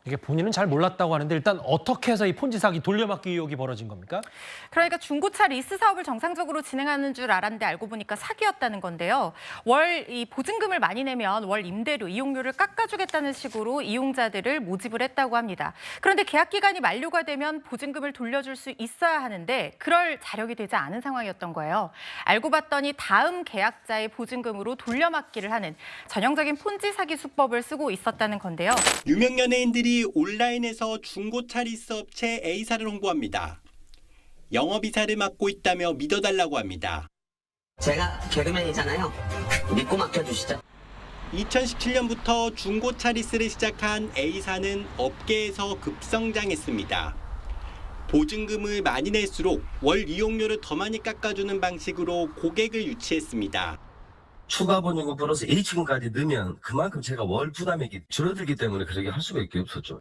이게 본인은 잘 몰랐다고 하는데 일단 어떻게 해서 이 폰지 사기 돌려막기 의혹이 벌어진 겁니까? 그러니까 중고차 리스 사업을 정상적으로 진행하는 줄 알았는데 알고 보니까 사기였다는 건데요. 월 이 보증금을 많이 내면 월 임대료, 이용료를 깎아주겠다는 식으로 이용자들을 모집을 했다고 합니다. 그런데 계약 기간이 만료가 되면 보증금을 돌려줄 수 있어야 하는데 그럴 자력이 되지 않은 상황이었던 거예요. 알고 봤더니 다음 계약자의 보증금으로 돌려막기를 하는 전형적인 폰지 사기 수법을 쓰고 있었다는 건데요. 유명 연예인들이 온라인에서 중고차 리스 업체 A사를 홍보합니다. 영업이사를 맡고 있다며 믿어달라고 합니다. 제가 개그맨이잖아요. 믿고 맡겨주시죠. 2017년부터 중고차 리스를 시작한 A사는 업계에서 급성장했습니다. 보증금을 많이 낼수록 월 이용료를 더 많이 깎아주는 방식으로 고객을 유치했습니다. 추가 보증금 플러스 H금까지 넣으면 그만큼 제가 월 부담액이 줄어들기 때문에 그렇게 할 수밖에 없었죠.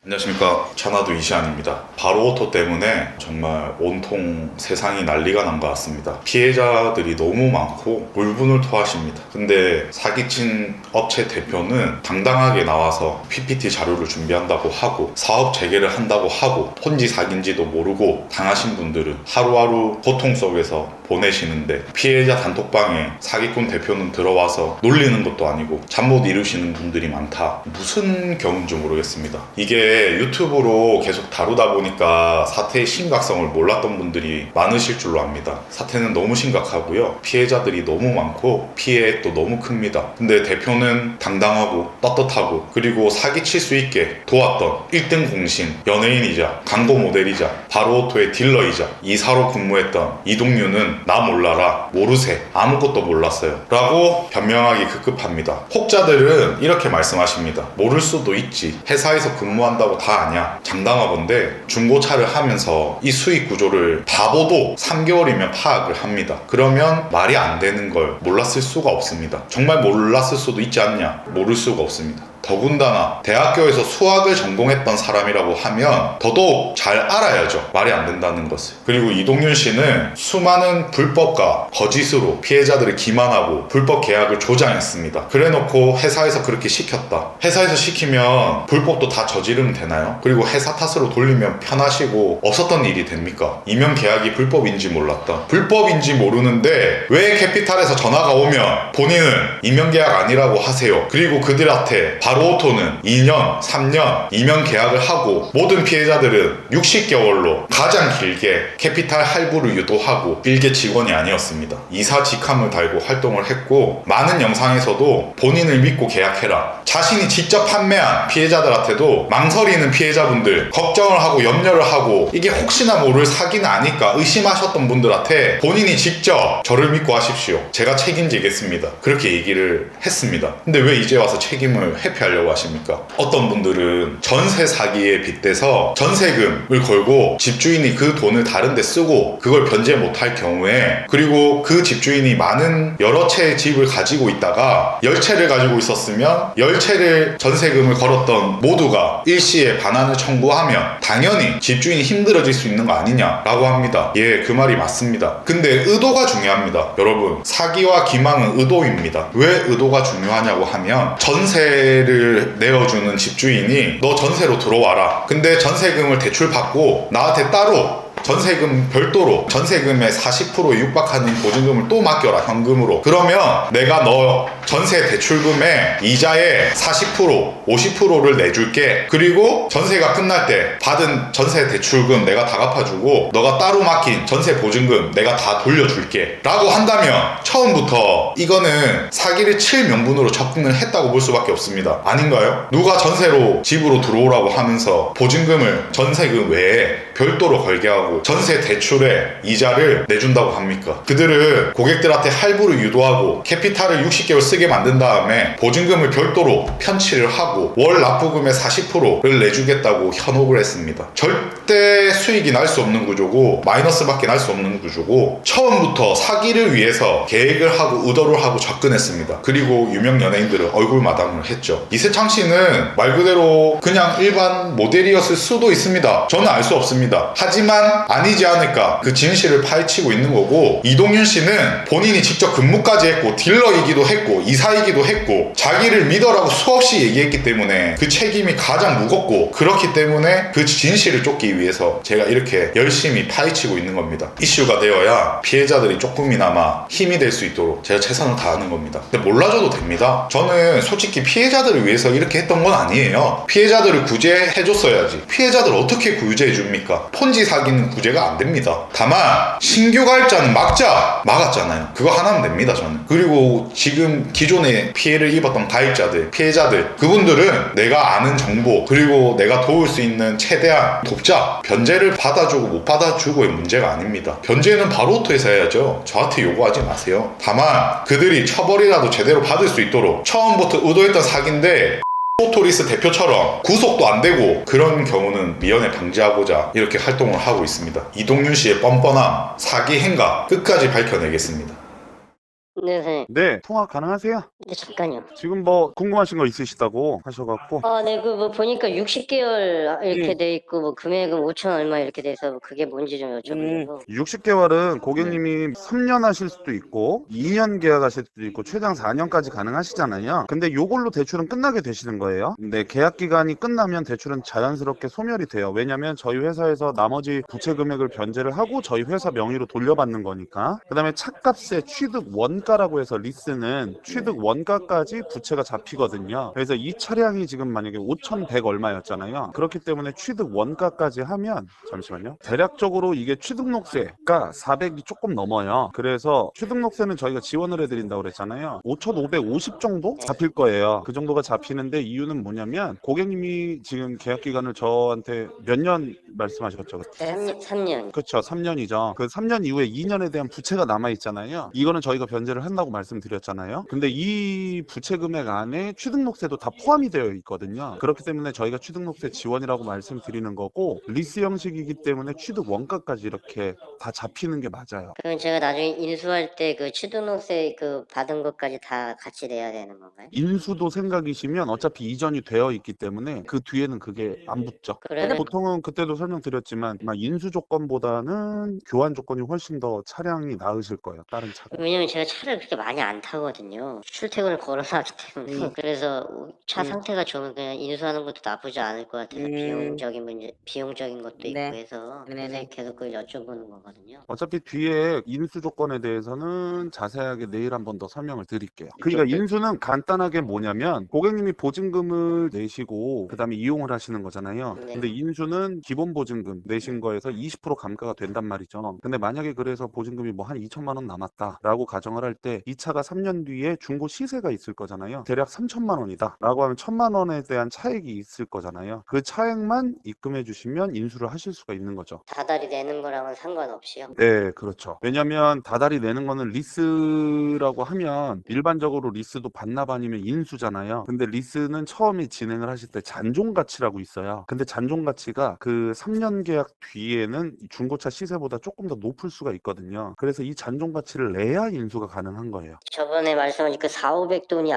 안녕하십니까, 차나도 이시안입니다. 바로오토 때문에 정말 온통 세상이 난리가 난 것 같습니다. 피해자들이 너무 많고 울분을 토하십니다. 근데 사기친 업체 대표는 당당하게 나와서 PPT 자료를 준비한다고 하고 사업 재개를 한다고 하고 폰지 사기인지도 모르고 당하신 분들은 하루하루 고통 속에서 보내시는데 피해자 단톡방에 사기꾼 대표는 들어와서 놀리는 것도 아니고 잠 못 이루시는 분들이 많다. 무슨 경우인지 모르겠습니다. 이게 유튜브로 계속 다루다 보니까 사태의 심각성을 몰랐던 분들이 많으실 줄로 압니다. 사태는 너무 심각하고요. 피해자들이 너무 많고 피해액도 너무 큽니다. 근데 대표는 당당하고 떳떳하고 그리고 사기칠 수 있게 도왔던 1등 공신 연예인이자 광고 모델이자 바로오토의 딜러이자 이사로 근무했던 이동규는 나 몰라라 모르세 아무것도 몰랐어요 라고 변명하기 급급합니다. 혹자들은 이렇게 말씀하십니다. 모를 수도 있지. 회사에서 근무한다고 다 아냐. 장담하건대 중고차를 하면서 이 수익 구조를 바보도 3개월이면 파악을 합니다. 그러면 말이 안 되는 걸 몰랐을 수가 없습니다. 정말 몰랐을 수도 있지 않냐. 모를 수가 없습니다. 더군다나 대학교에서 수학을 전공했던 사람이라고 하면 더더욱 잘 알아야죠. 말이 안 된다는 것을. 그리고 이동윤 씨는 수많은 불법과 거짓으로 피해자들을 기만하고 불법 계약을 조장했습니다. 그래놓고 회사에서 그렇게 시켰다. 회사에서 시키면 불법도 다 저지르면 되나요? 그리고 회사 탓으로 돌리면 편하시고 없었던 일이 됩니까? 이명 계약이 불법인지 몰랐다. 불법인지 모르는데 왜 캐피탈에서 전화가 오면 본인은 이명 계약 아니라고 하세요. 그리고 그들한테 바로오토는 2년, 3년 이명 계약을 하고 모든 피해자들은 60개월로 가장 길게 캐피탈 할부를 유도하고 일개 직원이 아니었습니다. 이사 직함을 달고 활동을 했고 많은 영상에서도 본인을 믿고 계약해라. 자신이 직접 판매한 피해자들한테도 망설이는 피해자분들 걱정을 하고 염려를 하고 이게 혹시나 모를 사기는 아닐까 의심하셨던 분들한테 본인이 직접 저를 믿고 하십시오. 제가 책임지겠습니다. 그렇게 얘기를 했습니다. 근데 왜 이제 와서 책임을 회피하려고 하십니까? 어떤 분들은 전세 사기에 빗대서 전세금을 걸고 집주인이 그 돈을 다른 데 쓰고 그걸 변제 못할 경우에 그리고 그 집주인이 많은 여러 채의 집을 가지고 있다가 10채를 가지고 있었으면 10채를 전세금을 걸었던 모두가 일시에 반환을 청구하면 당연히 집주인이 힘들어질 수 있는 거 아니냐라고 합니다. 예, 그 말이 맞습니다. 근데 의도가 중요합니다. 여러분, 사기와 기망은 의도입니다. 왜 의도가 중요하냐고 하면 전세를 내어주는 집주인이 너 전세로 들어와라. 근데 전세금을 대출받고 나한테 따로 전세금 별도로 전세금의 40%에 육박하는 보증금을 또 맡겨라 현금으로. 그러면 내가 너 전세 대출금의 이자의 40% 50%를 내줄게. 그리고 전세가 끝날 때 받은 전세 대출금 내가 다 갚아주고 너가 따로 맡긴 전세 보증금 내가 다 돌려줄게 라고 한다면 처음부터 이거는 사기를 칠 명분으로 접근을 했다고 볼 수밖에 없습니다. 아닌가요? 누가 전세로 집으로 들어오라고 하면서 보증금을 전세금 외에 별도로 걸게 하고 전세 대출에 이자를 내준다고 합니까? 그들은 고객들한테 할부를 유도하고 캐피탈을 60개월 쓰게 만든 다음에 보증금을 별도로 편취를 하고 월 납부금의 40%를 내주겠다고 현혹을 했습니다. 절대 수익이 날 수 없는 구조고 마이너스밖에 날 수 없는 구조고 처음부터 사기를 위해서 계획을 하고 의도를 하고 접근했습니다. 그리고 유명 연예인들은 얼굴 마담을 했죠. 이세창 씨는 말 그대로 그냥 일반 모델이었을 수도 있습니다. 저는 알 수 없습니다. 있습니다. 하지만 아니지 않을까, 그 진실을 파헤치고 있는 거고, 이동윤 씨는 본인이 직접 근무까지 했고 딜러이기도 했고 이사이기도 했고 자기를 믿어라고 수없이 얘기했기 때문에 그 책임이 가장 무겁고, 그렇기 때문에 그 진실을 쫓기 위해서 제가 이렇게 열심히 파헤치고 있는 겁니다. 이슈가 되어야 피해자들이 조금이나마 힘이 될 수 있도록 제가 최선을 다하는 겁니다. 근데 몰라줘도 됩니다. 저는 솔직히 피해자들을 위해서 이렇게 했던 건 아니에요. 피해자들을 구제해줬어야지. 피해자들 어떻게 구제해줍니까? 폰지 사기는 구제가 안 됩니다. 다만 신규 가입자는 막았잖아요. 그거 하나면 됩니다, 저는. 그리고 지금 기존에 피해를 입었던 가입자들, 피해자들, 그분들은 내가 아는 정보, 그리고 내가 도울 수 있는 최대한 돕자. 변제를 받아주고 못 받아주고의 문제가 아닙니다. 변제는 바로 오토에서 해야죠. 저한테 요구하지 마세요. 다만 그들이 처벌이라도 제대로 받을 수 있도록 처음부터 의도했던 사기인데 오토리스 대표처럼 구속도 안 되고, 그런 경우는 미연에 방지하고자 이렇게 활동을 하고 있습니다. 이동윤 씨의 뻔뻔함, 사기 행각 끝까지 밝혀내겠습니다. 네, 선생님. 네, 통화 가능하세요? 네, 잠깐요. 지금 뭐 궁금하신 거 있으시다고 하셔갖고. 네, 그 뭐 보니까 60개월 이렇게 돼 있고, 뭐 금액은 5천 얼마 이렇게 돼 있어. 그게 뭔지 좀 여쭤보려고. 60개월은 고객님이 3년 하실 수도 있고 2년 계약하실 수도 있고 최장 4년까지 가능하시잖아요. 근데 요걸로 대출은 끝나게 되시는 거예요. 근데 계약 기간이 끝나면 대출은 자연스럽게 소멸이 돼요. 왜냐면 저희 회사에서 나머지 부채 금액을 변제를 하고 저희 회사 명의로 돌려받는 거니까. 그 다음에 차값의 취득 원가라고 해서 리스는 취득 원가까지 부채가 잡히거든요. 그래서 이 차량이 지금 만약에 5,100 얼마였잖아요. 그렇기 때문에 취득 원가까지 하면, 잠시만요, 대략적으로 이게 취득록세가 400이 조금 넘어요. 그래서 취득록세는 저희가 지원을 해드린다고 그랬잖아요. 5,550 정도 잡힐 거예요. 그 정도가 잡히는데, 이유는 뭐냐면 고객님이 지금 계약기간을 저한테 몇 년 말씀하셨죠? 3년. 그렇죠. 3년이죠. 그 3년 이후에 2년에 대한 부채가 남아있잖아요. 이거는 저희가 변제를 한다고 말씀드렸잖아요. 근데 이 부채 금액 안에 취득록세도 다 포함이 되어 있거든요. 그렇기 때문에 저희가 취득록세 지원이라고 말씀드리는 거고, 리스 형식이기 때문에 취득 원가까지 이렇게 다 잡히는 게 맞아요. 그럼 제가 나중에 인수할 때 그 취득록세 그 받은 것까지 다 같이 내야 되는 건가요? 인수도 생각이시면 어차피 이전이 되어 있기 때문에 그 뒤에는 그게 안 붙죠. 그러면 보통은 그때도 설명드렸지만 인수 조건보다는 교환 조건이 훨씬 더 차량이 나으실 거예요. 다른 차가. 왜냐면 제가 차를 그렇게 많이 안 타거든요. 출퇴근을 걸어서 하기 때문에. 그래서 차 상태가 좋으면 그냥 인수하는 것도 나쁘지 않을 것 같아서 비용적인 문제, 비용적인 것도 있고 해서 그래서 계속 그걸 여쭤보는 거거든요. 어차피 뒤에 인수 조건에 대해서는 자세하게 내일 한번 더 설명을 드릴게요. 그러니까 인수는 간단하게 뭐냐면 고객님이 보증금을 내시고 그 다음에 이용을 하시는 거잖아요. 네. 근데 인수는 기본 보증금 내신 거에서 20% 감가가 된단 말이죠. 근데 만약에 그래서 보증금이 뭐 한 2천만 원 남았다라고 가정을 할 때 이 차가 3년 뒤에 중고 시세가 있을 거잖아요. 대략 3천만 원이다 라고 하면 1,000만 원에 대한 차액이 있을 거잖아요. 그 차액만 입금해 주시면 인수를 하실 수가 있는 거죠. 다달이 내는 거랑은 상관없이요. 네, 그렇죠. 왜냐면 다달이 내는 거는 리스라고 하면 일반적으로 리스도 반납 아니면 인수잖아요. 근데 리스는 처음에 진행을 하실 때 잔존 가치라고 있어요. 근데 잔존 가치가 그 3년 계약 뒤에는 중고차 시세보다 조금 더 높을 수가 있거든요. 그래서 이 잔존 가치를 내야 인수가 가능한 거예요. 저번에 말씀하신 그 4,500돈이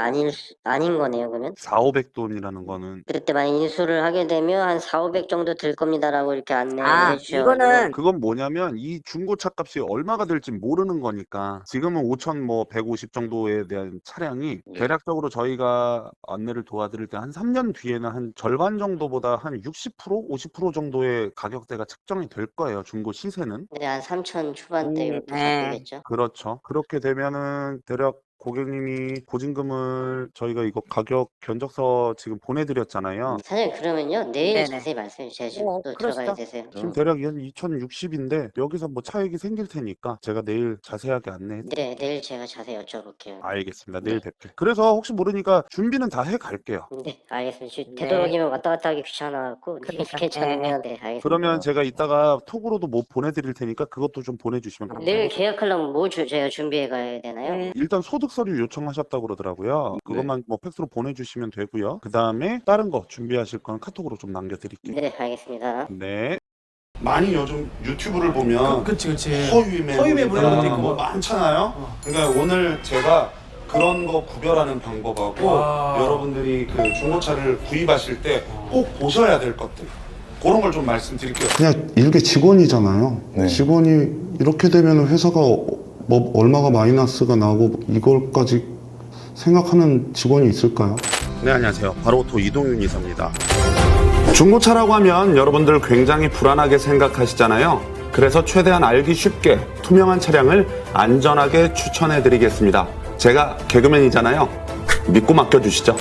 아닌 거네요, 그러면? 4,500돈이라는 거는 그때 만약 인수를 하게 되면 한 4,500 정도 들 겁니다라고 이렇게 안내를 해주셔. 이거는 그건 뭐냐면 이 중고차 값이 얼마가 될지 모르는 거니까 지금은 5,150 정도에 대한 차량이 대략적으로 저희가 안내를 도와드릴 때 한 3년 뒤에는 한 절반 정도보다 한 60%, 50% 정도의 가격대가 책정이 될 거예요. 중고 시세는. 네, 한 3,000 초반대 이렇게 네. 잡히겠죠. 그렇죠. 그렇게 되면은 대략 고객님이 보증금을 저희가 이거 가격 견적서 지금 보내드렸잖아요. 사장님 그러면요 내일 네네. 자세히 말씀해 주세요. 제가 지금 또 들어가야 그러시죠. 돼서요. 지금 대략 한 2,060인데 여기서 뭐 차익이 생길 테니까 제가 내일 자세하게 안내해 네, 내일 제가 자세히 여쭤볼게요. 알겠습니다. 내일 뵐게요. 그래서 혹시 모르니까 준비는 다 해갈게요. 네, 알겠습니다. 네. 되도록이면 왔다 갔다 하기 귀찮아갖고 그러니까. 괜찮으면 네, 알겠습니다. 그러면 제가 이따가 톡으로도 뭐 보내드릴 테니까 그것도 좀 보내주시면 감사합니다. 내일 계약하려면 뭐 제가 준비해 가야 되나요? 일단 소득 서류 요청하셨다고 그러더라고요. 그것만 뭐 팩스로 보내주시면 되고요. 그 다음에 다른 거 준비하실 건 카톡으로 좀 남겨드릴게요. 네, 알겠습니다. 네. 많이 요즘 유튜브를 보면 그치. 허위 매물, 허위 매물도 있고 뭐 많잖아요. 그러니까 오늘 제가 그런 거 구별하는 방법하고 와. 여러분들이 그 중고차를 구입하실 때 꼭 보셔야 될 것들, 그런 걸 좀 말씀드릴게요. 그냥 일개 직원이잖아요. 네. 직원이 이렇게 되면 회사가 뭐 얼마가 마이너스가 나고 이걸까지 생각하는 직원이 있을까요? 네, 안녕하세요. 바로오토 이동윤 이사입니다. 중고차라고 하면 여러분들 굉장히 불안하게 생각하시잖아요. 그래서 최대한 알기 쉽게 투명한 차량을 안전하게 추천해 드리겠습니다. 제가 개그맨이잖아요. 믿고 맡겨주시죠.